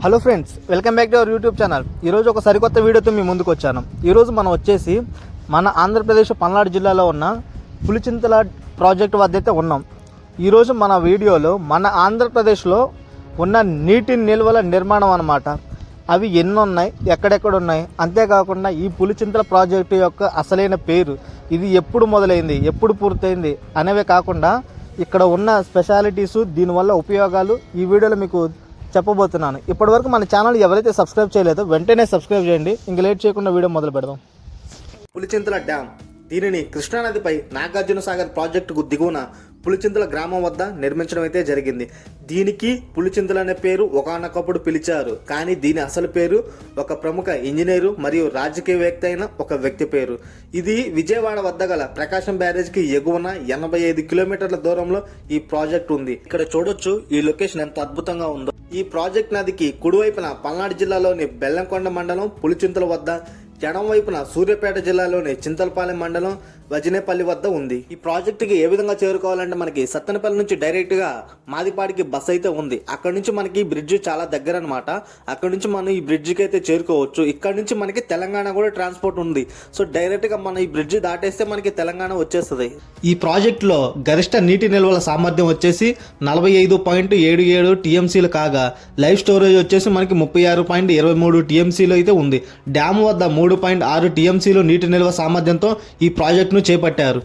Hello friends, welcome back to our YouTube channel. ఈరోజు ఒక సరికొత్త వీడియోతో మీ ముందుకు వచ్చాను. ఈరోజు మనం వచ్చేసి మన ఆంధ్రప్రదేశ్ పల్నాడు జిల్లాలో ఉన్న పులిచింతల ప్రాజెక్టు వద్ద అయితే ఉన్నాం. ఈరోజు మన వీడియోలో మన ఆంధ్రప్రదేశ్లో ఉన్న నీటి నిల్వల నిర్మాణం అన్నమాట. అవి ఎన్ని ఉన్నాయి, ఎక్కడెక్కడ ఉన్నాయి, అంతేకాకుండా ఈ పులిచింతల ప్రాజెక్టు యొక్క అసలైన పేరు, ఇది ఎప్పుడు మొదలైంది, ఎప్పుడు పూర్తయింది అనేవే కాకుండా ఇక్కడ ఉన్న స్పెషాలిటీసు, దీనివల్ల ఉపయోగాలు ఈ వీడియోలో మీకు చెప్పబోతున్నాను. ఇప్పటివరకు మన ఛానల్ ఎవరైతే సబ్స్క్రైబ్ చేయలేదో వెంటనే సబ్స్క్రైబ్ చేయండి. ఇంక లేట్ చేయకుండా వీడియో మొదలు పెడదాం. పులిచింతల డ్యామ్, దీనిని కృష్ణానదిపై నాగార్జున సాగర్ ప్రాజెక్టుకు దిగువన పులిచింతల గ్రామం వద్ద నిర్మించడం అయితే జరిగింది. దీనికి పులిచింతల అనే పేరు ఒకానొకప్పుడు పిలిచారు, కానీ దీని అసలు పేరు ఒక ప్రముఖ ఇంజనీరు మరియు రాజకీయవేత్త అయిన ఒక వ్యక్తి పేరు. ఇది విజయవాడ వద్ద గల ప్రకాశం బ్యారేజ్కి ఎగువన 85 కిలోమీటర్ల దూరంలో ఈ ప్రాజెక్ట్ ఉంది. ఇక్కడ చూడొచ్చు ఈ లొకేషన్ ఎంత అద్భుతంగా ఉందో. ఈ ప్రాజెక్ట్ నదికి కుడివైపున పల్నాడు జిల్లాలోని బెల్లంకొండ మండలం పులిచింతల వద్ద, ఎడం వైపున సూర్యాపేట జిల్లాలోని చింతలపాలెం మండలం వజనేపల్లి వద్ద ఉంది. ఈ ప్రాజెక్టుకి ఏ విధంగా చేరుకోవాలంటే మనకి సత్తెనపల్లి నుంచి డైరెక్ట్ గా మాదిపాడికి బస్ అయితే ఉంది. అక్కడ నుంచి మనకి బ్రిడ్జ్ చాలా దగ్గర అనమాట. అక్కడ నుంచి మనం ఈ బ్రిడ్జికి అయితే చేరుకోవచ్చు. ఇక్కడ నుంచి మనకి తెలంగాణ కూడా ట్రాన్స్పోర్ట్ ఉంది. సో డైరెక్ట్ గా మనం ఈ బ్రిడ్జ్ దాటేస్తే మనకి తెలంగాణ వచ్చేస్తుంది. ఈ ప్రాజెక్ట్ లో గరిష్ట నీటి నిల్వల సామర్థ్యం వచ్చేసి 45.77 టీఎంసీలు కాగా, లైవ్ స్టోరేజ్ వచ్చేసి మనకి 36.23 టీఎంసీలు అయితే ఉంది. డ్యామ్ వద్ద 3.6 టీఎంసీలు నీటి నిల్వ సామర్థ్యంతో ఈ ప్రాజెక్టును చేపట్టారు.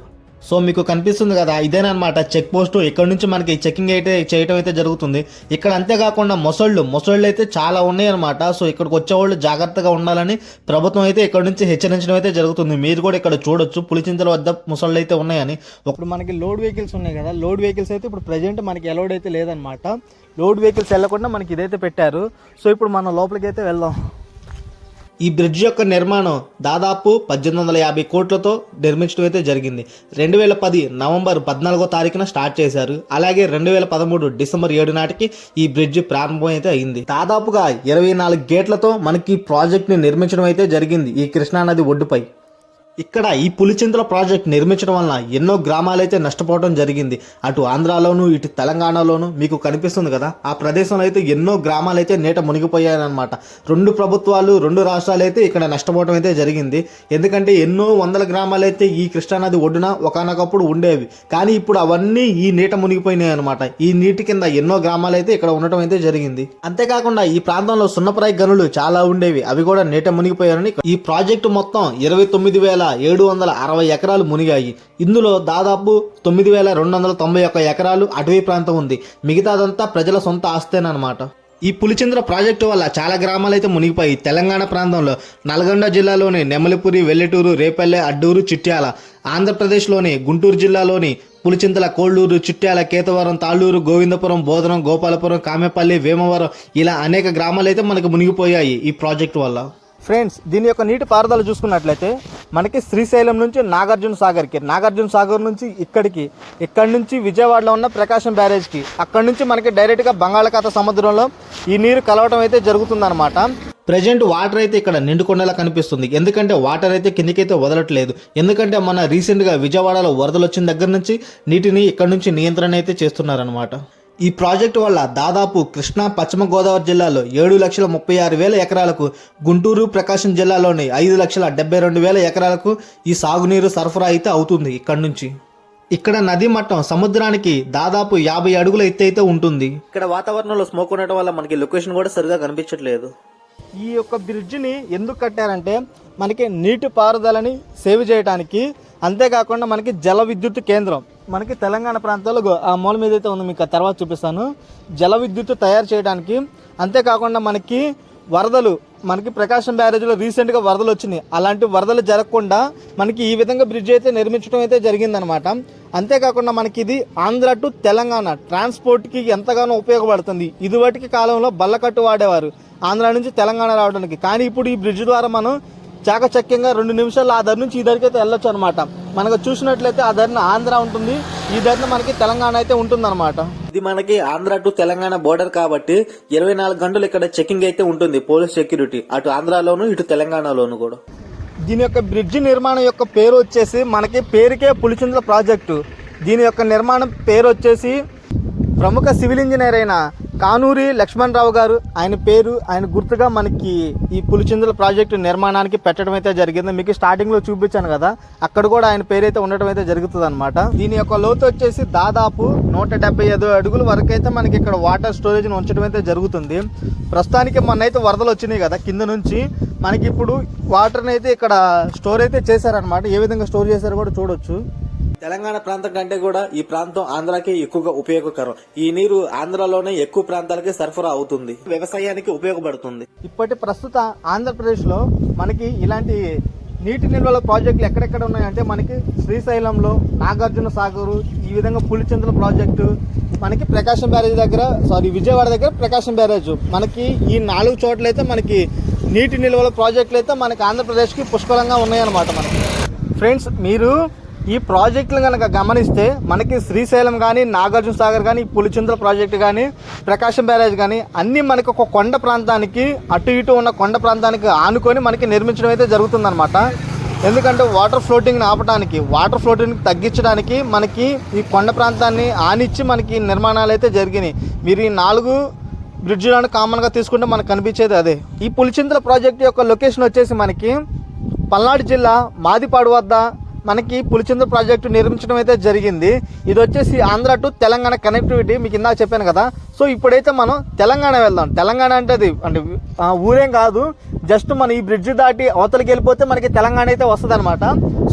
సో మీకు కనిపిస్తుంది కదా, ఇదేనమాట చెక్ పోస్ట్. ఇక్కడ నుంచి మనకి చెకింగ్ అయితే చేయటం అయితే జరుగుతుంది. ఇక్కడ అంతేకాకుండా మొసళ్ళు అయితే చాలా ఉన్నాయి అనమాట. సో ఇక్కడికి వచ్చేవాళ్ళు జాగ్రత్తగా ఉండాలని ప్రభుత్వం అయితే ఇక్కడ నుంచి హెచ్చరించడం అయితే జరుగుతుంది. మీరు కూడా ఇక్కడ చూడొచ్చు పులిచింతల వద్ద మొసళ్ళు అయితే ఉన్నాయని. ఇప్పుడు మనకి లోడ్ వెహికల్స్ ఉన్నాయి కదా, లోడ్ వెహికల్స్ అయితే ఇప్పుడు ప్రజెంట్ మనకి అలౌడ్ అయితే లేదనమాట. లోడ్ వెహికల్స్ వెళ్లకుండా మనకి ఇదైతే పెట్టారు. సో ఇప్పుడు మనం లోపలికి అయితే వెళ్దాం. ఈ బ్రిడ్జ్ యొక్క నిర్మాణం దాదాపు 1850 కోట్లతో నిర్మించడం అయితే జరిగింది. 2010 నవంబర్ 14వ తారీఖున స్టార్ట్ చేశారు. అలాగే 2013 డిసెంబర్ 7 నాటికి ఈ బ్రిడ్జ్ ప్రారంభం అయితే అయింది. దాదాపుగా 24 గేట్లతో మనకి ప్రాజెక్ట్ ని నిర్మించడం అయితే జరిగింది ఈ కృష్ణానది ఒడ్డుపై. ఇక్కడ ఈ పులిచింతల ప్రాజెక్ట్ నిర్మించడం వలన ఎన్నో గ్రామాలైతే నష్టపోవడం జరిగింది. అటు ఆంధ్రాలోను ఇటు తెలంగాణలోను మీకు కనిపిస్తుంది కదా, ఆ ప్రదేశంలో అయితే ఎన్నో గ్రామాలైతే నీట మునిగిపోయాయన్నమాట. రెండు ప్రభుత్వాలు, రెండు రాష్ట్రాలు అయితే ఇక్కడ నష్టపోవడం అయితే జరిగింది. ఎందుకంటే ఎన్నో వందల గ్రామాలైతే ఈ కృష్ణానది ఒడ్డున ఒకానొకప్పుడు ఉండేవి, కానీ ఇప్పుడు అవన్నీ ఈ నీట మునిగిపోయినాయి అనమాట. ఈ నీటి కింద ఎన్నో గ్రామాలైతే ఇక్కడ ఉండటం అయితే జరిగింది. అంతేకాకుండా ఈ ప్రాంతంలో సున్నప్రాయ గనులు చాలా ఉండేవి, అవి కూడా నీట మునిగిపోయారని. ఈ ప్రాజెక్టు మొత్తం 29,760 ఎకరాలు మునిగాయి. ఇందులో దాదాపు 9,291 ఎకరాలు అటవీ ప్రాంతం ఉంది. మిగతాదంతా ప్రజల సొంత ఆస్తేనమాట. ఈ పులిచింతల ప్రాజెక్టు వల్ల చాలా గ్రామాలు అయితే మునిగిపోయి తెలంగాణ ప్రాంతంలో నల్గొండ జిల్లాలోని నెమలిపురి, వెల్లటూరు, రేపల్లె, అడ్డూరు, చిట్యాల, ఆంధ్రప్రదేశ్లోని గుంటూరు జిల్లాలోని పులిచింతల, కోళ్ళూరు, చిట్యాల, కేతవరం, తాళ్ళూరు, గోవిందపురం, బోధనం, గోపాలపురం, కామెపల్లి, వేమవరం ఇలా అనేక గ్రామాలు అయితే మనకు మునిగిపోయాయి ఈ ప్రాజెక్టు వల్ల. ఫ్రెండ్స్, దీని యొక్క నీటి పారుదల చూసుకున్నట్లయితే మనకి శ్రీశైలం నుంచి నాగార్జున సాగర్ నుంచి ఇక్కడి నుంచి విజయవాడలో ఉన్న ప్రకాశం బ్యారేజ్కి, అక్కడి నుంచి మనకి డైరెక్ట్గా బంగాళాఖాత సముద్రంలో ఈ నీరు కలవటం అయితే జరుగుతుందన్నమాట. ప్రజెంట్ వాటర్ అయితే ఇక్కడ నిండుకొండలా కనిపిస్తుంది. ఎందుకంటే వాటర్ అయితే కిందికైతే వదలట్లేదు. ఎందుకంటే మన రీసెంట్గా విజయవాడలో వరదలు వచ్చిన దగ్గర నుంచి నీటిని ఇక్కడ నుంచి నియంత్రణ అయితే చేస్తున్నారనమాట. ఈ ప్రాజెక్టు వల్ల దాదాపు కృష్ణా, పశ్చిమ గోదావరి జిల్లాలో 7,36,000 ఎకరాలకు, గుంటూరు, ప్రకాశం జిల్లాలోని 5,72,000 ఎకరాలకు ఈ సాగునీరు సరఫరా అయితే అవుతుంది ఇక్కడి నుంచి. ఇక్కడ నది మట్టం సముద్రానికి దాదాపు 50 అడుగుల ఎత్తు అయితే ఉంటుంది. ఇక్కడ వాతావరణంలో స్మోక్ ఉండటం వల్ల మనకి లొకేషన్ కూడా సరిగా కనిపించట్లేదు. ఈ యొక్క బ్రిడ్జిని ఎందుకు కట్టారంటే మనకి నీటి పారుదలని సేవ్ చేయడానికి, అంతేకాకుండా మనకి జల విద్యుత్ కేంద్రం మనకి తెలంగాణ ప్రాంతాల్లో ఆ మూల మీద అయితే ఉంది, మీకు తర్వాత చూపిస్తాను. జల విద్యుత్ తయారు చేయడానికి, అంతేకాకుండా మనకి వరదలు, మనకి ప్రకాశం బ్యారేజ్లో రీసెంట్గా వరదలు వచ్చినాయి, అలాంటి వరదలు జరగకుండా మనకి ఈ విధంగా బ్రిడ్జ్ అయితే నిర్మించడం అయితే జరిగిందనమాట. అంతేకాకుండా మనకి ఇది ఆంధ్ర టు తెలంగాణ ట్రాన్స్పోర్ట్కి ఎంతగానో ఉపయోగపడుతుంది. ఇదివరకు కాలంలో బల్లకట్టు వాడేవారు ఆంధ్ర నుంచి తెలంగాణ రావడానికి, కానీ ఇప్పుడు ఈ బ్రిడ్జ్ ద్వారా మనం చాకచక్యంగా 2 నిమిషాలు ఆ ధర నుంచి ఈ ధరకి అయితే వెళ్ళొచ్చు అనమాట. మనకు చూసినట్లయితే ఆ ధరన ఆంధ్ర ఉంటుంది, ఈ ధరన మనకి తెలంగాణ అయితే ఉంటుందన్నమాట. ఇది మనకి ఆంధ్ర టు తెలంగాణ బోర్డర్ కాబట్టి 24 గంటలు ఇక్కడ చెకింగ్ అయితే ఉంటుంది, పోలీస్ సెక్యూరిటీ, అటు ఆంధ్రాలోను ఇటు తెలంగాణలోను కూడా. దీని యొక్క బ్రిడ్జి నిర్మాణం యొక్క పేరు వచ్చేసి మనకి పేరుకే పులిచింతల ప్రాజెక్టు. దీని యొక్క నిర్మాణం పేరు వచ్చేసి ప్రముఖ సివిల్ ఇంజనీర్ అయిన కానూరి లక్ష్మణరావు గారు ఆయన గుర్తుగా మనకి ఈ పులిచింతల ప్రాజెక్టు నిర్మాణానికి పెట్టడం అయితే జరిగింది. మీకు స్టార్టింగ్లో చూపించాను కదా, అక్కడ కూడా ఆయన పేరు అయితే ఉండటం అయితే జరుగుతుంది అనమాట. దీని యొక్క లోతు వచ్చేసి దాదాపు 175 అడుగుల వరకు అయితే మనకి ఇక్కడ వాటర్ స్టోరేజ్ని ఉంచడం అయితే జరుగుతుంది. ప్రస్తుతానికి మొన్నైతే వరదలు వచ్చినాయి కదా కింద నుంచి, మనకి ఇప్పుడు వాటర్ని అయితే ఇక్కడ స్టోర్ అయితే చేశారనమాట. ఏ విధంగా స్టోర్ చేశారో కూడా చూడొచ్చు. తెలంగాణ ప్రాంతం కంటే కూడా ఈ ప్రాంతం ఆంధ్రాకి ఎక్కువగా ఉపయోగకరం. ఈ నీరు ఆంధ్రాలోనే ఎక్కువ ప్రాంతాలకి సరఫరా అవుతుంది, వ్యవసాయానికి ఉపయోగపడుతుంది. ఇప్పటి ప్రస్తుత ఆంధ్రప్రదేశ్ లో మనకి ఇలాంటి నీటి నిల్వల ప్రాజెక్టులు ఎక్కడెక్కడ ఉన్నాయంటే మనకి శ్రీశైలంలో నాగార్జున సాగర్, ఈ విధంగా పులిచింతల ప్రాజెక్టు, మనకి ప్రకాశం బ్యారేజ్ దగ్గర విజయవాడ దగ్గర ప్రకాశం బ్యారేజ్, మనకి ఈ 4 చోట్లయితే మనకి నీటి నిల్వల ప్రాజెక్టులు అయితే మనకి ఆంధ్రప్రదేశ్కి పుష్కలంగా ఉన్నాయన్నమాట. మనకి ఫ్రెండ్స్, మీరు ఈ ప్రాజెక్టులు కనుక గమనిస్తే మనకి శ్రీశైలం కానీ, నాగార్జున సాగర్ కానీ, పులిచింతల ప్రాజెక్టు కానీ, ప్రకాశం బ్యారేజ్ కానీ అన్నీ మనకి ఒక కొండ ప్రాంతానికి, అటు ఇటు ఉన్న కొండ ప్రాంతానికి ఆనుకొని మనకి నిర్మించడం అయితే జరుగుతుందన్నమాట. ఎందుకంటే వాటర్ ఫ్లోటింగ్ని ఆపడానికి, వాటర్ ఫ్లోటింగ్ తగ్గించడానికి మనకి ఈ కొండ ప్రాంతాన్ని ఆనిచ్చి మనకి నిర్మాణాలు అయితే జరిగినాయి. మీరు ఈ 4 బ్రిడ్జిలను కామన్గా తీసుకుంటే మనకు కనిపించేది అదే. ఈ పులిచింతల ప్రాజెక్టు యొక్క లొకేషన్ వచ్చేసి మనకి పల్నాడు జిల్లా మాదిపాడు వద్ద మనకి పులిచింతల ప్రాజెక్టు నిర్మించడం అయితే జరిగింది. ఇది వచ్చేసి ఆంధ్ర టు తెలంగాణ కనెక్టివిటీ, మీకు ఇందాక చెప్పాను కదా. సో ఇప్పుడైతే మనం తెలంగాణ వెళ్దాం. తెలంగాణ అంటే అది ఊరేం కాదు, జస్ట్ మనం ఈ బ్రిడ్జ్ దాటి అవతలకి వెళ్ళిపోతే మనకి తెలంగాణ అయితే వస్తుంది అనమాట.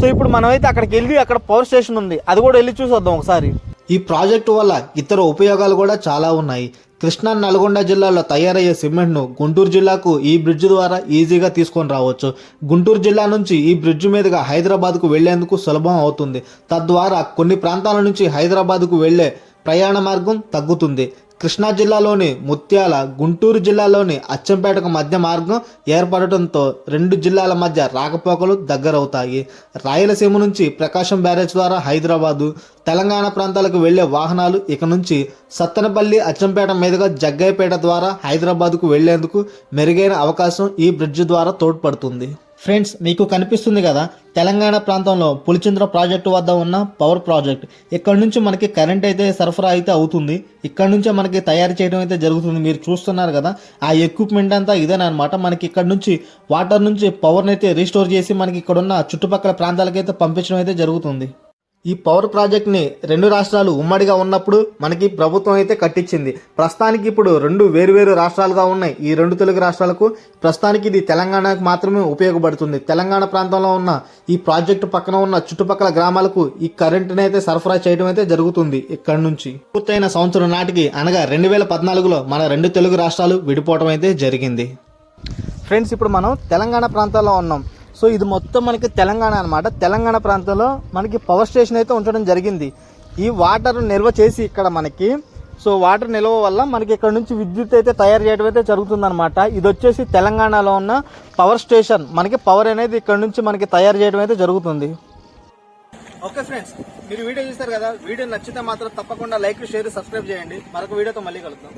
సో ఇప్పుడు మనం అయితే అక్కడికి వెళ్ళి, అక్కడ పవర్ స్టేషన్ ఉంది, అది కూడా వెళ్ళి చూసొద్దాం ఒకసారి. ఈ ప్రాజెక్టు వల్ల ఇతర ఉపయోగాలు కూడా చాలా ఉన్నాయి. కృష్ణా, నల్గొండ జిల్లాలో తయారయ్యే సిమెంట్ను గుంటూరు జిల్లాకు ఈ బ్రిడ్జ్ ద్వారా ఈజీగా తీసుకొని రావచ్చు. గుంటూరు జిల్లా నుంచి ఈ బ్రిడ్జ్ మీదుగా హైదరాబాద్కు వెళ్లేందుకు సులభం అవుతుంది. తద్వారా కొన్ని ప్రాంతాల నుంచి హైదరాబాద్కు వెళ్లే ప్రయాణ మార్గం తగ్గుతుంది. కృష్ణా జిల్లాలోని ముత్యాల, గుంటూరు జిల్లాలోని అచ్చంపేటకు మధ్య మార్గం ఏర్పడటంతో 2 జిల్లాల మధ్య రాకపోకలు దగ్గరవుతాయి. రాయలసీమ నుంచి ప్రకాశం బ్యారేజ్ ద్వారా హైదరాబాదు, తెలంగాణ ప్రాంతాలకు వెళ్లే వాహనాలు ఇక నుంచి సత్తెనపల్లి, అచ్చంపేట మీదుగా జగ్గయ్యపేట ద్వారా హైదరాబాద్కు వెళ్లేందుకు మెరుగైన అవకాశం ఈ బ్రిడ్జ్ ద్వారా తోడ్పడుతుంది. ఫ్రెండ్స్, మీకు కనిపిస్తుంది కదా తెలంగాణ ప్రాంతంలో పులిచింతల ప్రాజెక్టు వద్ద ఉన్న పవర్ ప్రాజెక్ట్. ఇక్కడ నుంచి మనకి కరెంట్ అయితే సరఫరా అయితే అవుతుంది. ఇక్కడ నుంచే మనకి తయారు చేయడం అయితే జరుగుతుంది. మీరు చూస్తున్నారు కదా, ఆ ఎక్విప్మెంట్ అంతా ఇదేనమాట. మనకి ఇక్కడ నుంచి వాటర్ నుంచి పవర్ని అయితే రీస్టోర్ చేసి మనకి ఇక్కడ ఉన్న చుట్టుపక్కల ప్రాంతాలకైతే పంపించడం అయితే జరుగుతుంది. ఈ పవర్ ప్రాజెక్ట్ని 2 రాష్ట్రాలు ఉమ్మడిగా ఉన్నప్పుడు మనకి ప్రభుత్వం అయితే కట్టించింది. ప్రస్తుతానికి ఇప్పుడు 2 వేరువేరు రాష్ట్రాలుగా ఉన్నాయి. ఈ 2 తెలుగు రాష్ట్రాలకు ప్రస్తుతానికి ఇది తెలంగాణకు మాత్రమే ఉపయోగపడుతుంది. తెలంగాణ ప్రాంతంలో ఉన్న ఈ ప్రాజెక్టు పక్కన ఉన్న చుట్టుపక్కల గ్రామాలకు ఈ కరెంటుని అయితే సరఫరా చేయడం అయితే జరుగుతుంది. ఇక్కడ నుంచి పూర్తయిన సంవత్సరం నాటికి, అనగా 2014లో మన 2 తెలుగు రాష్ట్రాలు విడిపోవడం అయితే జరిగింది. ఫ్రెండ్స్, ఇప్పుడు మనం తెలంగాణ ప్రాంతాల్లో ఉన్నాం. సో ఇది మొత్తం మనకి తెలంగాణ అనమాట. తెలంగాణ ప్రాంతంలో మనకి పవర్ స్టేషన్ అయితే ఉంచడం జరిగింది. ఈ వాటర్ నిల్వ చేసి ఇక్కడ మనకి, సో వాటర్ నిల్వ వల్ల మనకి ఇక్కడ నుంచి విద్యుత్ అయితే తయారు చేయడం అయితే జరుగుతుందన్నమాట. ఇది వచ్చేసి తెలంగాణలో ఉన్న పవర్ స్టేషన్. మనకి పవర్ అనేది ఇక్కడ నుంచి మనకి తయారు చేయడం అయితే జరుగుతుంది. ఓకే ఫ్రెండ్స్, మీరు వీడియో చూస్తారు కదా, వీడియో నచ్చితే మాత్రం తప్పకుండా లైక్, షేర్, సబ్స్క్రైబ్ చేయండి. మరొక వీడియోతో మళ్ళీ కలుద్దాం.